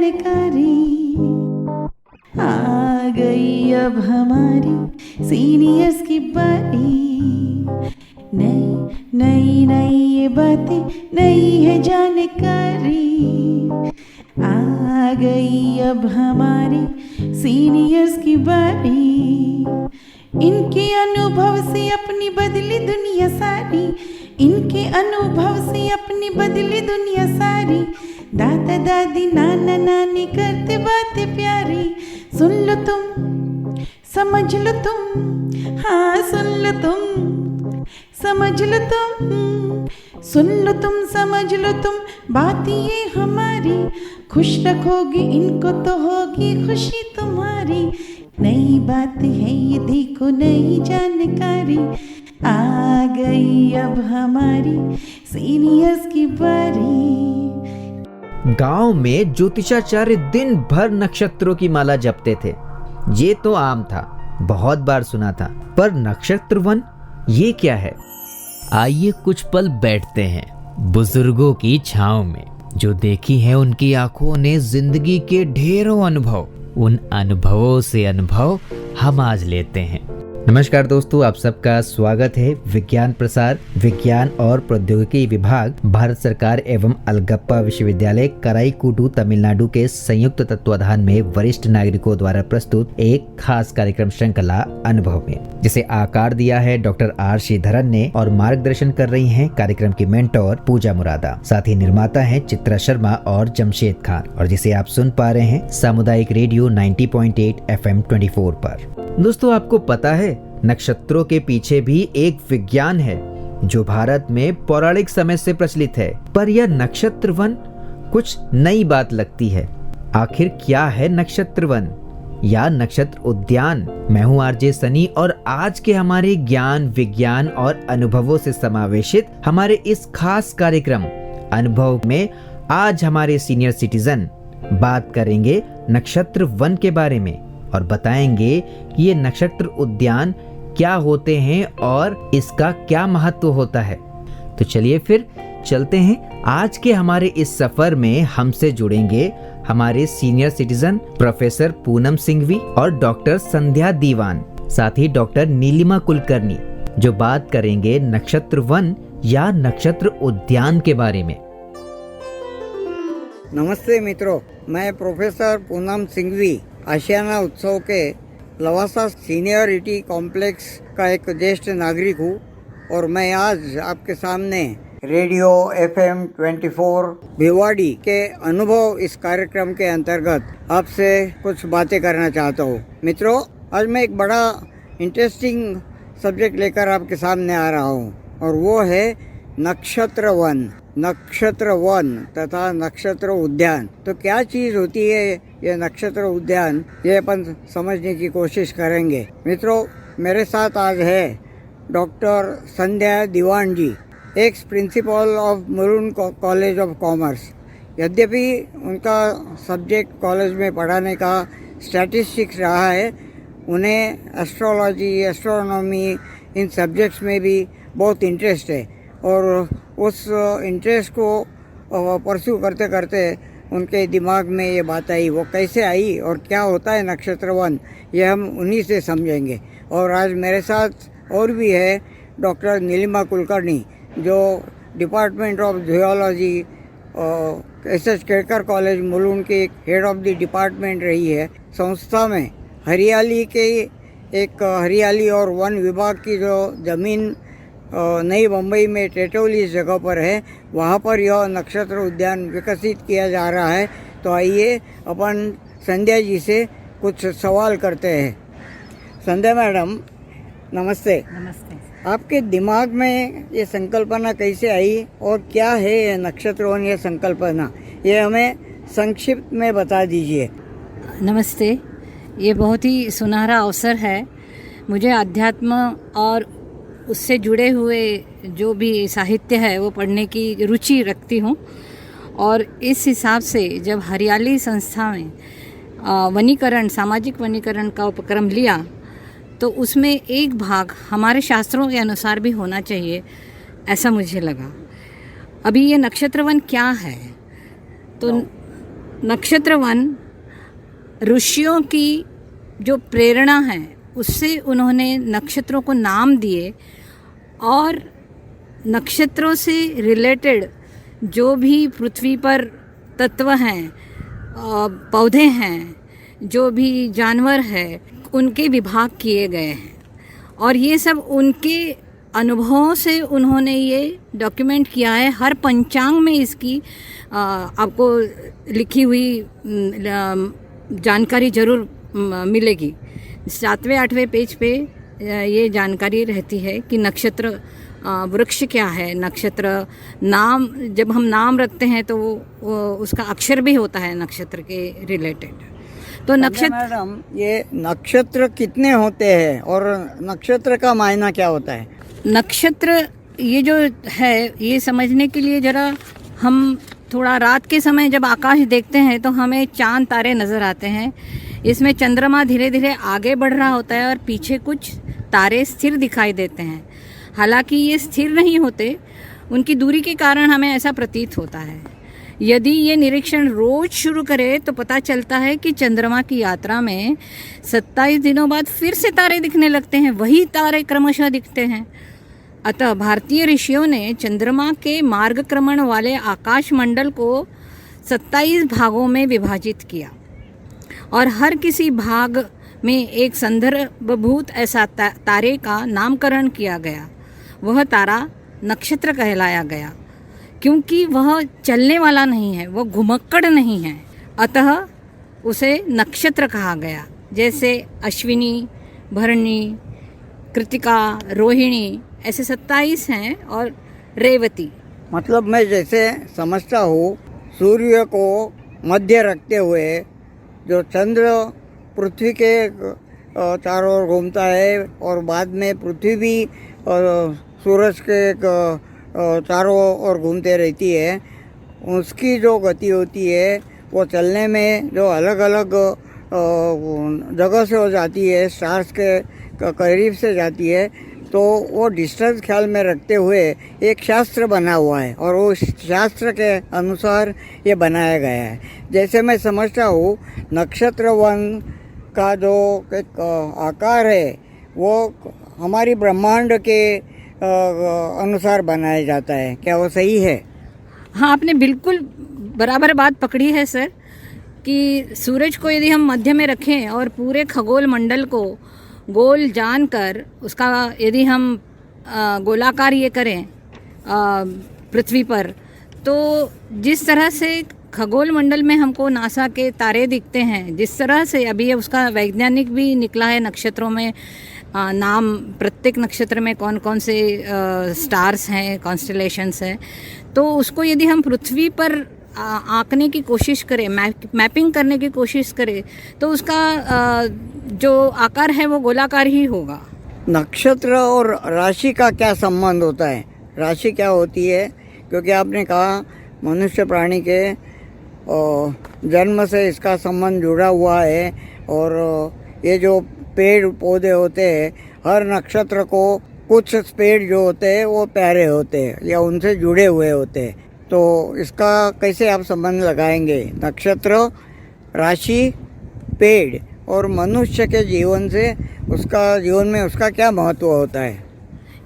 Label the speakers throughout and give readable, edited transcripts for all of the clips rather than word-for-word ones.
Speaker 1: जानकारी आ गई अब हमारी सीनियर्स की बारी। नई नई नई ये बातें, नई है जानकारी। आ गई अब हमारी सीनियर्स की बारी। इनके अनुभव से अपनी बदली दुनिया सारी। इनके अनुभव से अपनी बदली दुनिया सारी। दादा दादी नाना नानी करते बातें प्यारी। सुन लो तुम, समझ लो तुम, हाँ सुन लो तुम, समझ लो तुम। सुन लो तुम, समझ लो तुम, बात ये हमारी। खुश रखोगे इनको तो होगी खुशी तुम्हारी। नई बात है ये देखो, नई जानकारी। आ गई अब हमारी सीनियर्स की बारी।
Speaker 2: गांव में ज्योतिषाचार्य दिन भर नक्षत्रों की माला जपते थे। ये तो आम था, बहुत बार सुना था, पर नक्षत्र वन ये क्या है? आइए कुछ पल बैठते हैं बुजुर्गों की छांव में। जो देखी है उनकी आंखों ने जिंदगी के ढेरों अनुभव, उन अनुभवों से अनुभव हम आज लेते हैं। नमस्कार दोस्तों, आप सबका स्वागत है। विज्ञान प्रसार, विज्ञान और प्रौद्योगिकी विभाग, भारत सरकार एवं अलगप्पा विश्वविद्यालय कराईकुडू तमिलनाडु के संयुक्त तत्वाधान में वरिष्ठ नागरिकों द्वारा प्रस्तुत एक खास कार्यक्रम श्रृंखला अनुभव में, जिसे आकार दिया है डॉक्टर आर श्रीधरन ने और मार्गदर्शन कर रही हैं कार्यक्रम की मेंटोर पूजा मुरादा। साथ ही निर्माता हैं चित्रा शर्मा और जमशेद खान, और जिसे आप सुन पा रहे हैं सामुदायिक रेडियो 90.8 FM 24 पर। दोस्तों, आपको पता है नक्षत्रों के पीछे भी एक विज्ञान है जो भारत में पौराणिक समय से प्रचलित है, पर यह नक्षत्र वन कुछ नई बात लगती है। आखिर क्या है नक्षत्र वन या नक्षत्र उद्यान? मैं हूं आरजे सनी और आज के हमारे ज्ञान, विज्ञान और अनुभवों से समावेशित हमारे इस खास कार्यक्रम अनुभव में आज हमारे सीनियर सिटीजन बात करेंगे नक्षत्र वन के बारे में और बताएंगे कि ये नक्षत्र उद्यान क्या होते हैं और इसका क्या महत्व होता है। तो चलिए फिर चलते हैं। आज के हमारे इस सफर में हमसे जुड़ेंगे हमारे senior citizen professor Poonam Singhvi और डॉक्टर संध्या दीवान, साथ ही डॉक्टर नीलिमा कुलकर्णी, जो बात करेंगे नक्षत्र वन या नक्षत्र उद्यान के बारे में।
Speaker 3: नमस्ते मित्रों, मैं प्रोफेसर पूनम सिंघवी आशियाना उत्सव के लवासा सीनियरिटी कॉम्प्लेक्स का एक ज्येष्ठ नागरिक हूँ और मैं आज आपके सामने रेडियो FM 24 भिवाड़ी के अनुभव इस कार्यक्रम के अंतर्गत आपसे कुछ बातें करना चाहता हूँ। मित्रों, आज मैं एक बड़ा इंटरेस्टिंग सब्जेक्ट लेकर आपके सामने आ रहा हूँ और वो है नक्षत्र वन। नक्षत्र वन तथा नक्षत्र उद्यान तो क्या चीज़ होती है ये नक्षत्र उद्यान, ये अपन समझने की कोशिश करेंगे। मित्रों, मेरे साथ आज है doctor Sandhya Diwan ji, ex principal of maroon college of commerce. यद्यपि उनका सब्जेक्ट कॉलेज में पढ़ाने का स्टैटिस्टिक्स रहा है, उन्हें एस्ट्रोलॉजी, एस्ट्रोनॉमी इन सब्जेक्ट्स में भी बहुत इंटरेस्ट है और उस इंटरेस्ट को परस्यू करते करते उनके दिमाग में ये बात आई। वो कैसे आई और क्या होता है नक्षत्र वन, ये हम उन्हीं से समझेंगे। और आज मेरे साथ और भी है डॉक्टर नीलिमा कुलकर्णी, जो department of geology SS Kelkar college Mulund के हेड ऑफ द डिपार्टमेंट रही है। संस्था में हरियाली के एक हरियाली और वन विभाग की जो ज़मीन नई मुंबई में टेटोली इस जगह पर है, वहाँ पर यह नक्षत्र उद्यान विकसित किया जा रहा है। तो आइए अपन संध्या जी से कुछ सवाल करते हैं। संध्या मैडम, नमस्ते।
Speaker 4: नमस्ते।
Speaker 3: आपके दिमाग में ये संकल्पना कैसे आई और क्या है ये नक्षत्र वन, ये संकल्पना, ये हमें संक्षिप्त में बता दीजिए।
Speaker 4: नमस्ते। ये बहुत ही सुनहरा अवसर है। मुझे अध्यात्म और उससे जुड़े हुए जो भी साहित्य है वो पढ़ने की रुचि रखती हूँ और इस हिसाब से जब हरियाली संस्था में वनीकरण, सामाजिक वनीकरण का उपक्रम लिया तो उसमें एक भाग हमारे शास्त्रों के अनुसार भी होना चाहिए, ऐसा मुझे लगा। अभी ये नक्षत्र वन क्या है? तो नक्षत्रवन ऋषियों की जो प्रेरणा है उससे उन्होंने नक्षत्रों को नाम दिए और नक्षत्रों से रिलेटेड जो भी पृथ्वी पर तत्व हैं, पौधे हैं, जो भी जानवर है, उनके विभाग किए गए हैं और ये सब उनके अनुभवों से उन्होंने ये डॉक्यूमेंट किया है। हर पंचांग में इसकी आपको लिखी हुई जानकारी जरूर मिलेगी। 7वें 8वें पेज पे ये जानकारी रहती है कि नक्षत्र वृक्ष क्या है, नक्षत्र नाम, जब हम नाम रखते हैं तो वो उसका अक्षर भी होता है नक्षत्र के रिलेटेड। तो नक्षत्र,
Speaker 3: मैडम ये नक्षत्र कितने होते हैं और नक्षत्र का मायना क्या होता है?
Speaker 4: नक्षत्र ये जो है ये समझने के लिए जरा हम थोड़ा रात के समय जब आकाश देखते हैं तो हमें चांद तारे नज़र आते हैं। इसमें चंद्रमा धीरे धीरे आगे बढ़ रहा होता है और पीछे कुछ तारे स्थिर दिखाई देते हैं। हालांकि ये स्थिर नहीं होते, उनकी दूरी के कारण हमें ऐसा प्रतीत होता है। यदि ये निरीक्षण रोज शुरू करें तो पता चलता है कि चंद्रमा की यात्रा में 27 दिनों बाद फिर से तारे दिखने लगते हैं, वही तारे क्रमशः दिखते हैं। अतः भारतीय ऋषियों ने चंद्रमा के मार्गक्रमण वाले आकाश मंडल को 27 भागों में विभाजित किया और हर किसी भाग में एक संदर्भभूत ऐसा तारे का नामकरण किया गया। वह तारा नक्षत्र कहलाया गया क्योंकि वह चलने वाला नहीं है, वह घुमक्कड़ नहीं है, अतः उसे नक्षत्र कहा गया। जैसे अश्विनी, भरणी, कृतिका, रोहिणी ऐसे 27 हैं और रेवती।
Speaker 3: मतलब मैं जैसे समझता हूँ, सूर्य को मध्य रखते हुए जो चंद्र पृथ्वी के चारों ओर घूमता है और बाद में पृथ्वी भी सूरज के चारों ओर घूमते रहती है, उसकी जो गति होती है वो चलने में जो अलग अलग जगह से हो जाती है, स्टार्स के करीब से जाती है, तो वो डिस्टेंस ख्याल में रखते हुए एक शास्त्र बना हुआ है और वो शास्त्र के अनुसार ये बनाया गया है। जैसे मैं समझता हूँ नक्षत्र वन का जो एक आकार है वो हमारी ब्रह्मांड के अनुसार बनाया जाता है, क्या वो सही है?
Speaker 4: हाँ, आपने बिल्कुल बराबर बात पकड़ी है सर, कि सूरज को यदि हम मध्य में रखें और पूरे खगोल मंडल को गोल जानकर उसका यदि हम गोलाकार ये करें पृथ्वी पर, तो जिस तरह से खगोल मंडल में हमको नासा के तारे दिखते हैं, जिस तरह से अभी उसका वैज्ञानिक भी निकला है नक्षत्रों में नाम, प्रत्येक नक्षत्र में कौन कौन से स्टार्स हैं, कॉन्स्टलेशंस हैं, तो उसको यदि हम पृथ्वी पर आंकने की कोशिश करें, मैपिंग करने की कोशिश करें, तो उसका जो आकार है वो गोलाकार ही होगा।
Speaker 3: नक्षत्र और राशि का क्या संबंध होता है? राशि क्या होती है? क्योंकि आपने कहा मनुष्य प्राणी के जन्म से इसका संबंध जुड़ा हुआ है और ये जो पेड़ पौधे होते हैं, हर नक्षत्र को कुछ पेड़ जो होते हैं वो प्यारे होते हैं या उनसे जुड़े हुए होते हैं, तो इसका कैसे आप संबंध लगाएंगे? नक्षत्र, राशि, पेड़ और मनुष्य के जीवन से, उसका जीवन में उसका क्या महत्व होता है?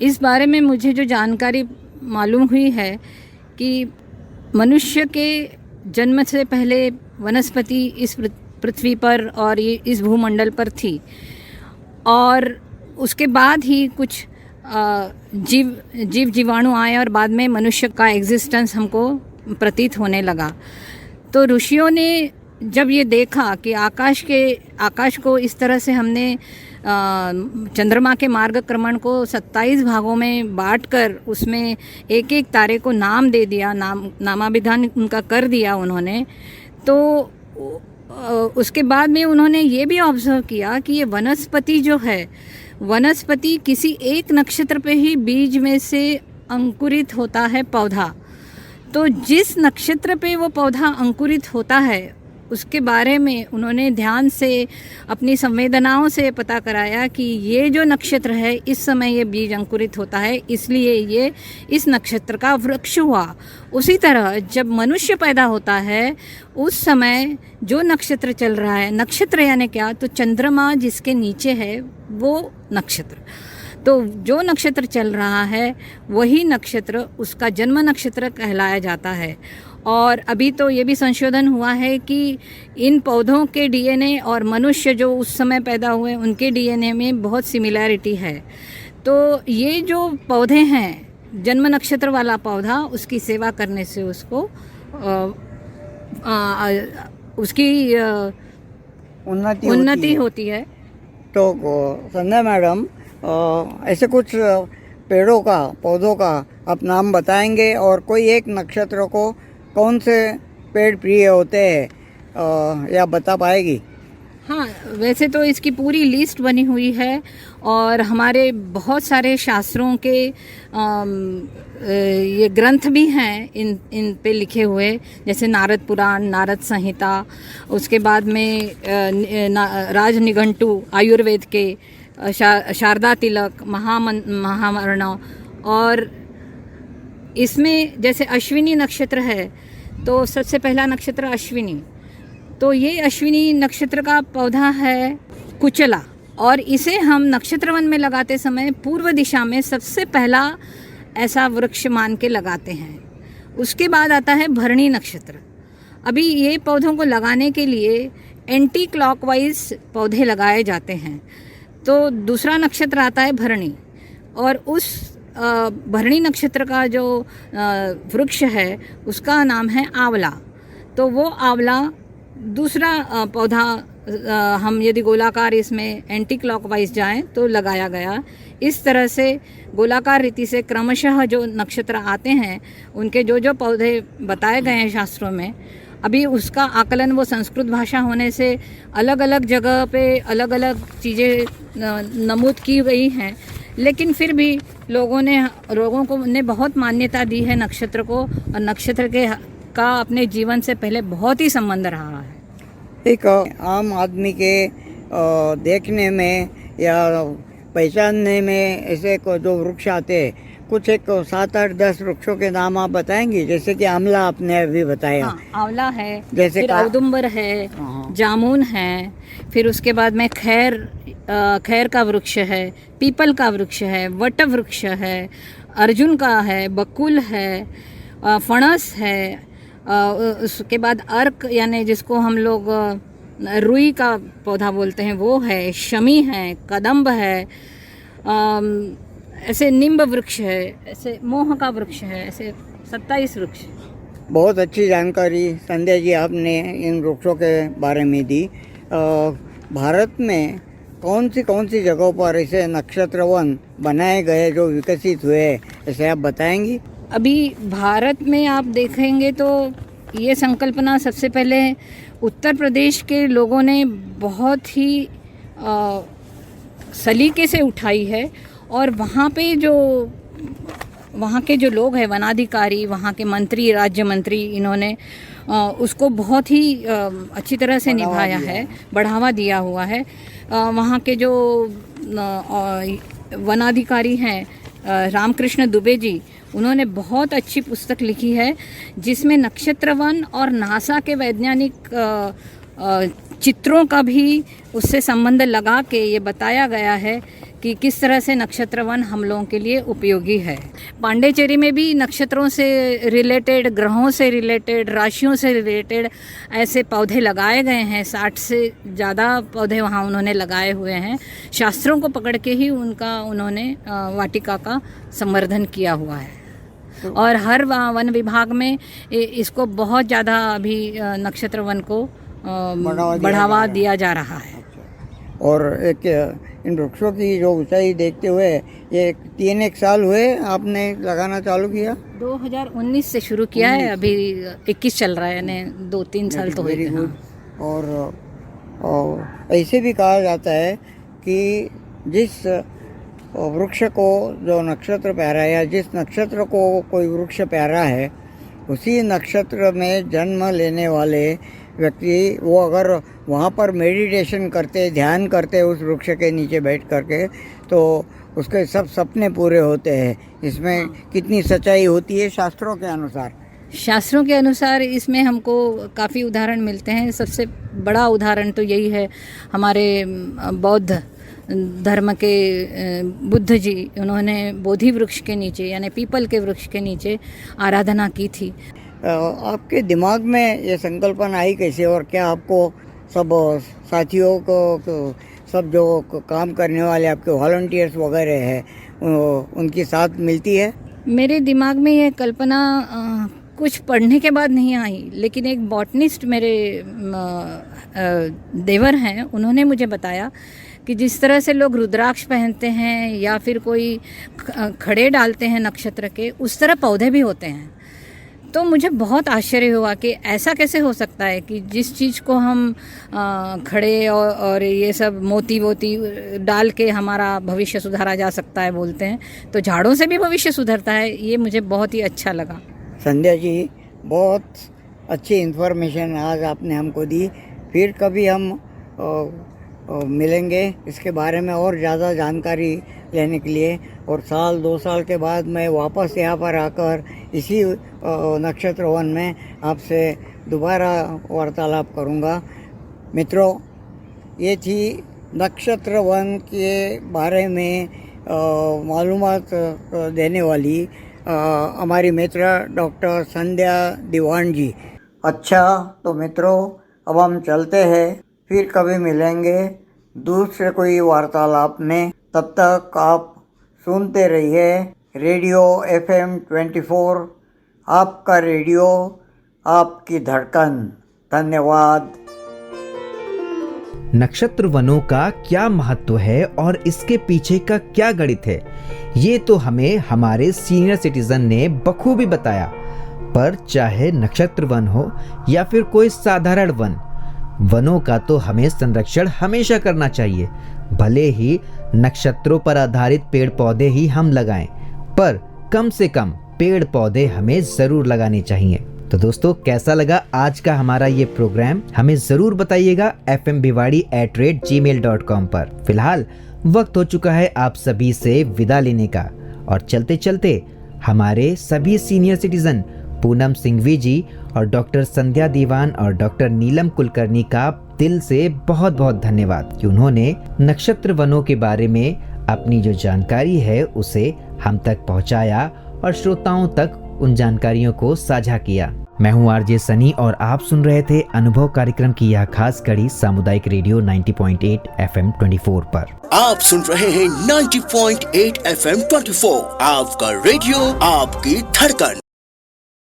Speaker 4: इस बारे में मुझे जो जानकारी मालूम हुई है कि मनुष्य के जन्म से पहले वनस्पति इस पृथ्वी पर और ये इस भूमंडल पर थी और उसके बाद ही कुछ जीव जीवाणु आए और बाद में मनुष्य का एग्जिस्टेंस हमको प्रतीत होने लगा। तो ऋषियों ने जब ये देखा कि आकाश को इस तरह से हमने चंद्रमा के मार्गक्रमण को 27 भागों में बांटकर उसमें एक एक तारे को नाम दे दिया, नामाभिधान उनका कर दिया उन्होंने, तो उसके बाद में उन्होंने ये भी ऑब्जर्व किया कि ये वनस्पति जो है, वनस्पति किसी एक नक्षत्र पे ही बीज में से अंकुरित होता है पौधा। तो जिस नक्षत्र पे वो पौधा अंकुरित होता है उसके बारे में उन्होंने ध्यान से अपनी संवेदनाओं से पता कराया कि ये जो नक्षत्र है इस समय ये बीज अंकुरित होता है, इसलिए ये इस नक्षत्र का वृक्ष हुआ। उसी तरह जब मनुष्य पैदा होता है उस समय जो नक्षत्र चल रहा है, नक्षत्र यानी क्या, तो चंद्रमा जिसके नीचे है वो नक्षत्र, तो जो नक्षत्र चल रहा है वही नक्षत्र उसका जन्म नक्षत्र कहलाया जाता है। और अभी तो ये भी संशोधन हुआ है कि इन पौधों के डीएनए और मनुष्य जो उस समय पैदा हुए उनके डीएनए में बहुत सिमिलैरिटी है। तो ये जो पौधे हैं, जन्म नक्षत्र वाला पौधा, उसकी सेवा करने से उसको उसकी उन्नति होती है।
Speaker 3: तो संध्या मैडम, ऐसे कुछ पेड़ों का, पौधों का आप नाम बताएंगे, और कोई एक नक्षत्र को कौन से पेड़ प्रिय होते हैं या बता पाएगी?
Speaker 4: हाँ, वैसे तो इसकी पूरी लिस्ट बनी हुई है और हमारे बहुत सारे शास्त्रों के ये ग्रंथ भी हैं इन पे लिखे हुए, जैसे नारद पुराण, नारद संहिता, उसके बाद में राजनिघंटु आयुर्वेद के, शारदा तिलक, महामरण, और इसमें जैसे अश्विनी नक्षत्र है तो सबसे पहला नक्षत्र अश्विनी, तो ये अश्विनी नक्षत्र का पौधा है कुचला, और इसे हम नक्षत्र वन में लगाते समय पूर्व दिशा में सबसे पहला ऐसा वृक्ष मान के लगाते हैं। उसके बाद आता है भरणी नक्षत्र। अभी ये पौधों को लगाने के लिए एंटी क्लॉकवाइज पौधे लगाए जाते हैं। तो दूसरा नक्षत्र आता है भरणी, और उस भरणी नक्षत्र का जो वृक्ष है उसका नाम है आंवला। तो वो आंवला दूसरा पौधा हम यदि गोलाकार इसमें एंटी क्लॉकवाइज जाएं तो लगाया गया। इस तरह से गोलाकार रीति से क्रमशः जो नक्षत्र आते हैं उनके जो जो पौधे बताए गए हैं शास्त्रों में, अभी उसका आकलन वो संस्कृत भाषा होने से अलग अलग जगह पे अलग अलग चीज़ें नमूद की गई हैं, लेकिन फिर भी लोगों को ने बहुत मान्यता दी है नक्षत्र को, और नक्षत्र का अपने जीवन से पहले बहुत ही संबंध रहा है।
Speaker 3: एक आम आदमी के देखने में या पहचानने में ऐसे जो वृक्ष आते हैं, कुछ एक 7, 8, 10 वृक्षों के नाम आप बताएंगे? जैसे कि आंवला आपने अभी बताया।
Speaker 4: हाँ, आंवला है,
Speaker 3: जैसे
Speaker 4: फिर औदुंबर है, जामुन है, फिर उसके बाद में खैर का वृक्ष है, पीपल का वृक्ष है, वट वृक्ष है, अर्जुन का है, बकुल है, फणस है, उसके बाद अर्क यानी जिसको हम लोग रुई का पौधा बोलते हैं वो है, शमी है, कदम्ब है, ऐसे निम्ब वृक्ष है, ऐसे मोह का वृक्ष है, ऐसे 27 वृक्ष।
Speaker 3: बहुत अच्छी जानकारी संध्या जी आपने इन वृक्षों के बारे में दी। भारत में कौन सी जगहों पर ऐसे नक्षत्र वन बनाए गए जो विकसित हुए, ऐसे आप बताएंगी?
Speaker 4: अभी भारत में आप देखेंगे तो ये संकल्पना सबसे पहले उत्तर प्रदेश के लोगों ने बहुत ही सलीके से उठाई है, और वहाँ के जो लोग हैं, वनाधिकारी, वहाँ के मंत्री, राज्य मंत्री, इन्होंने उसको बहुत ही अच्छी तरह से निभाया है, बढ़ावा दिया हुआ है। वहाँ के जो वनाधिकारी हैं रामकृष्ण दुबे जी, उन्होंने बहुत अच्छी पुस्तक लिखी है जिसमें नक्षत्र वन और नासा के वैज्ञानिक चित्रों का भी उससे संबंध लगा के ये बताया गया है कि किस तरह से नक्षत्र वन हम लोगों के लिए उपयोगी है। पांडेचेरी में भी नक्षत्रों से रिलेटेड, ग्रहों से रिलेटेड, राशियों से रिलेटेड ऐसे पौधे लगाए गए हैं। 60 से ज़्यादा पौधे वहाँ उन्होंने लगाए हुए हैं। शास्त्रों को पकड़ के ही उन्होंने वाटिका का संवर्धन किया हुआ है, और हर वन विभाग में इसको बहुत ज़्यादा अभी नक्षत्र वन को बढ़ावा दिया जा रहा है।
Speaker 3: और एक इन वृक्षों की जो ऊंचाई देखते हुए, ये 3-1 साल हुए आपने लगाना चालू किया?
Speaker 4: 2019 से शुरू किया है, अभी 21 चल रहा है, यानी 2-3 साल तो हुए।
Speaker 3: और ऐसे भी कहा जाता है कि जिस वृक्ष को जो नक्षत्र प्यारा है, या जिस नक्षत्र को कोई वृक्ष प्यारा है, उसी नक्षत्र में जन्म लेने वाले व्यक्ति वो अगर वहाँ पर मेडिटेशन करते, ध्यान करते उस वृक्ष के नीचे बैठ करके, तो उसके सब सपने पूरे होते हैं। इसमें कितनी सच्चाई होती है शास्त्रों के अनुसार?
Speaker 4: शास्त्रों के अनुसार इसमें हमको काफ़ी उदाहरण मिलते हैं। सबसे बड़ा उदाहरण तो यही है, हमारे बौद्ध धर्म के बुद्ध जी, उन्होंने बोधि वृक्ष के नीचे यानी पीपल के वृक्ष के नीचे आराधना की थी।
Speaker 3: आपके दिमाग में ये संकल्पना आई कैसे, और क्या आपको सब साथियों को सब जो काम करने वाले आपके वॉलंटियर्स वगैरह हैं उनकी साथ मिलती है?
Speaker 4: मेरे दिमाग में ये कल्पना कुछ पढ़ने के बाद नहीं आई, लेकिन एक बॉटनिस्ट मेरे देवर हैं, उन्होंने मुझे बताया कि जिस तरह से लोग रुद्राक्ष पहनते हैं या फिर कोई खड़े डालते हैं नक्षत्र के, उस तरह पौधे भी होते हैं। तो मुझे बहुत आश्चर्य हुआ कि ऐसा कैसे हो सकता है कि जिस चीज़ को हम खड़े और ये सब मोती वोती डाल के हमारा भविष्य सुधारा जा सकता है बोलते हैं, तो झाड़ों से भी भविष्य सुधरता है। ये मुझे बहुत ही अच्छा लगा।
Speaker 3: संध्या जी, बहुत अच्छी इन्फॉर्मेशन आज आपने हमको दी। फिर कभी हम मिलेंगे इसके बारे में और ज़्यादा जानकारी लेने के लिए, और साल 2 साल के बाद मैं वापस यहाँ पर आकर इसी नक्षत्र वन में आपसे दोबारा वार्तालाप करूँगा। मित्रों, ये थी नक्षत्र वन के बारे में मालूमात देने वाली हमारी मित्र डॉक्टर संध्या दीवान जी। अच्छा, तो मित्रों अब हम चलते हैं, फिर कभी मिलेंगे दूसरे कोई वार्तालाप में। तब तक आप सुनते रहिए रेडियो FM 24, आपका रेडियो, आपकी धड़कन। धन्यवाद।
Speaker 2: नक्षत्र वनों का क्या महत्व है और इसके पीछे का क्या गणित है, ये तो हमें हमारे सीनियर सिटीजन ने बखूबी बताया। पर चाहे नक्षत्र वन हो या फिर कोई साधारण वन, वनों का तो हमें संरक्षण हमेशा करना चाहिए। भले ही नक्षत्रों पर आधारित पेड़ पौधे ही हम लगाएं, पर कम से कम पेड़ पौधे हमें जरूर लगाने चाहिए। तो दोस्तों, कैसा लगा आज का हमारा ये प्रोग्राम, हमें जरूर बताइएगा fmbhiwadi@gmail.com पर। फिलहाल वक्त हो चुका है आप सभी से विदा लेने का, और चलते चलते हमारे सभी सीनियर सिटीजन पूनम सिंघवी जी और डॉक्टर संध्या दीवान और डॉक्टर नीलम कुलकर्णी का दिल से बहुत बहुत धन्यवाद कि उन्होंने नक्षत्र वनों के बारे में अपनी जो जानकारी है उसे हम तक पहुंचाया और श्रोताओं तक उन जानकारियों को साझा किया। मैं हूं आरजे सनी और आप सुन रहे थे अनुभव कार्यक्रम की यह खास कड़ी सामुदायिक रेडियो 90.8 FM 24 पर।
Speaker 5: आप सुन रहे हैं 90.8 FM 24, आपका रेडियो, आपकी धड़कन।